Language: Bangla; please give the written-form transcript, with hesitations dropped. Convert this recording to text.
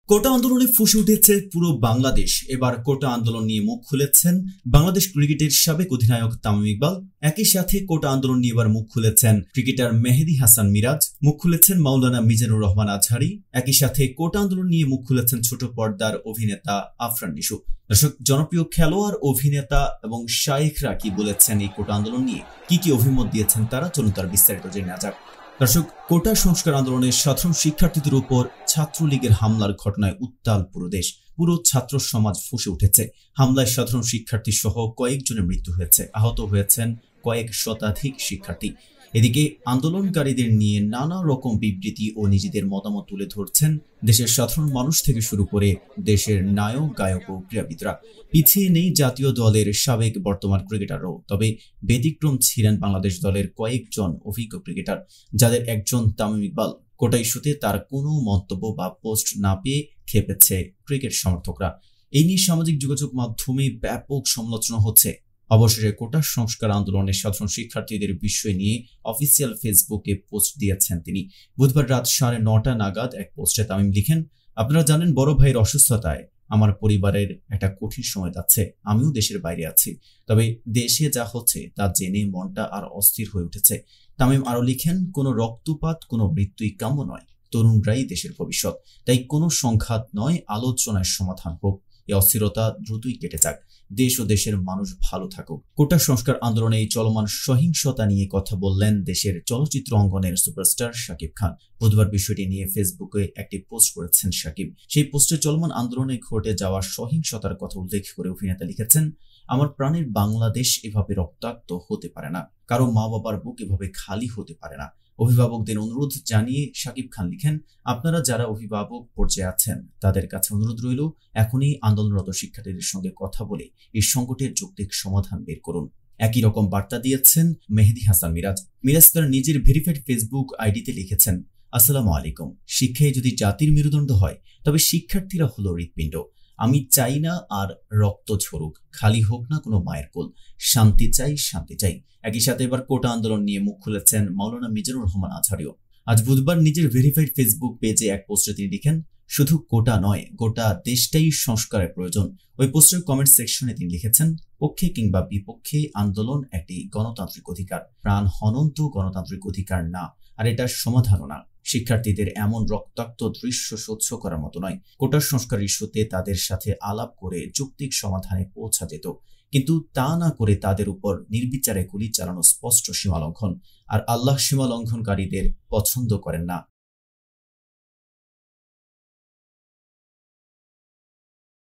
কোটা আন্দোলনে ফুঁসে উঠেছে পুরো বাংলাদেশ। এবার কোটা আন্দোলন নিয়ে মুখ খুলেছেন বাংলাদেশ ক্রিকেটের সাবেক অধিনায়ক তামিম ইকবাল। একই সাথে কোটা আন্দোলন নিয়ে এবার মুখ খুলেছেন ক্রিকেটার মেহেদী হাসান মিরাজ, মুখ খুলেছেন মাওলানা মিজানুর রহমান আজহারি। একই সাথে কোটা আন্দোলন নিয়ে মুখ খুলেছেন ছোট পর্দার অভিনেতা আফরান নিশু। দর্শক, জনপ্রিয় খেলোয়াড়, অভিনেতা এবং শায়েখরা কি বলেছেন এই কোটা আন্দোলন নিয়ে, কি অভিমত দিয়েছেন তারা, চলুন তার বিস্তারিত জেনে নেওয়া যাক। দর্শক, কোটা সংস্কার আন্দোলনের সাধারণ শিক্ষার্থীদের উপর ছাত্রলীগের হামলার ঘটনায় উত্তাল পুরো দেশ। পুরো ছাত্র সমাজ ফুঁসে উঠেছে। হামলায় সাধারণ শিক্ষার্থী সহ কয়েকজনের মৃত্যু হয়েছে, আহত হয়েছেন কয়েক শতাধিক শিক্ষার্থী। এদিকে আন্দোলনকারীদের নিয়ে নানা রকম বিবৃতি ও নিজেদের মতামত তুলে ধরছেন দেশের সাধারণ মানুষ থেকে শুরু করে দেশের নায়ক, গায়ক ও ক্রীড়াবিদরা। পিছিয়ে নেই জাতীয় দলের সাবেক বর্তমান ক্রিকেটারও, তবে ব্যতিক্রম ছিলেন বাংলাদেশ দলের কয়েকজন অভিজ্ঞ ক্রিকেটার, যাদের একজন তামিম ইকবাল। কোটা ইস্যুতে তার কোনো মন্তব্য বা পোস্ট না পেয়ে খেপেছে ক্রিকেট সমর্থকরা। এই নিয়ে সামাজিক যোগাযোগ মাধ্যমে ব্যাপক সমালোচনা হচ্ছে। অবশেষে কোটা সংস্কার আন্দোলনের সাধারণ শিক্ষার্থীদের বিষয় নিয়ে অফিসিয়াল ফেসবুকে পোস্ট দিয়েছেন তিনি। বুধবার রাত 9:30 নাগাদ এক পোস্টে তামিম লিখেন, আপনারা জানেন বড় ভাইয়ের অসুস্থতায় আমার পরিবারের একটা কঠিন সময় যাচ্ছে। আমিও দেশের বাইরে আছি, তবে দেশে যা হচ্ছে তা জেনে মনটা আর অস্থির হয়ে উঠেছে। তামিম আরো লিখেন, কোনো রক্তপাত, কোনো মৃত্যুই কাম্য নয়। তরুণরাই দেশের ভবিষ্যৎ, তাই কোনো সংঘাত নয়, আলোচনায় সমাধান হোক। এই অস্থিরতা দ্রুতই কেটে যাক, দেশ ও দেশের মানুষ ভালো থাকুক। কোটা সংস্কার আন্দোলনে এই চলমান সহিংসতা নিয়ে কথা বললেন দেশের চলচ্চিত্র অঙ্গনের সুপারস্টার শাকিব খান। বুধবার বিষয়টি নিয়ে ফেসবুকে একটি পোস্ট করেছেন শাকিব। সেই পোস্টে চলমান আন্দোলনে ঘটে যাওয়া সহিংসতার কথা উল্লেখ করে অভিনেতা লিখেছেন, আমার প্রাণের বাংলাদেশ এভাবে রক্তাক্ত হতে পারে না, কারো মা বাবার বুক এভাবে খালি হতে পারে না। অভিভাবকদের অনুরোধ জানিয়ে শাকিব খান লিখেন, আপনারা যারা অভিভাবক পর্যায়ে আছেন তাদের কাছে অনুরোধ রইল, এখনই আন্দোলনরত শিক্ষার্থীদের সঙ্গে কথা বলে এই সংকটের যৌক্তিক সমাধান বের করুন। একই রকম বার্তা দিয়েছেন মেহেদী হাসান মিরাজ। মিরাজ তার নিজের ভেরিফাইড ফেসবুক আইডিতে লিখেছেন, আসসালামু আলাইকুম। শিক্ষায় যদি জাতির মেরুদণ্ড হয় তবে শিক্ষার্থীরা হলো হৃৎপিণ্ড। আমি চাই না আর রক্ত ঝরুক, খালি হোক না কোনো মায়ের কোল। শান্তি চাই, শান্তি চাই। একই সাথে এবার কোটা আন্দোলন নিয়ে মুখ খুলেছেন মাওলানা মিজানুর রহমান আজহারিও। আজ বুধবার নিজের ভেরিফাইড ফেসবুক পেজে এক পোস্টে তিনি লিখেন, শুধু কোটা নয়, গোটা দেশটাই সংস্কারের প্রয়োজন। ওই পোস্টের কমেন্ট সেকশনে তিনি লিখেছেন, পক্ষে কিংবা বিপক্ষে আন্দোলন একটি গণতান্ত্রিক অধিকার, প্রাণ হনন তো গণতান্ত্রিক অধিকার না, আর এটার সমাধানও না। শিক্ষার্থীদের এমন রক্তাক্ত দৃশ্য সহ্য করার মতো নয়। কোটা সংস্কার ইস্যুতে তাদের সাথে আলাপ করে যৌক্তিক সমাধানে পৌঁছা যেত, কিন্তু তা না করে তাদের উপর নির্বিচারে গুলি চালানো স্পষ্ট সীমালঙ্ঘন। আর আল্লাহ সীমালঙ্ঘনকারীদের পছন্দ করেন না।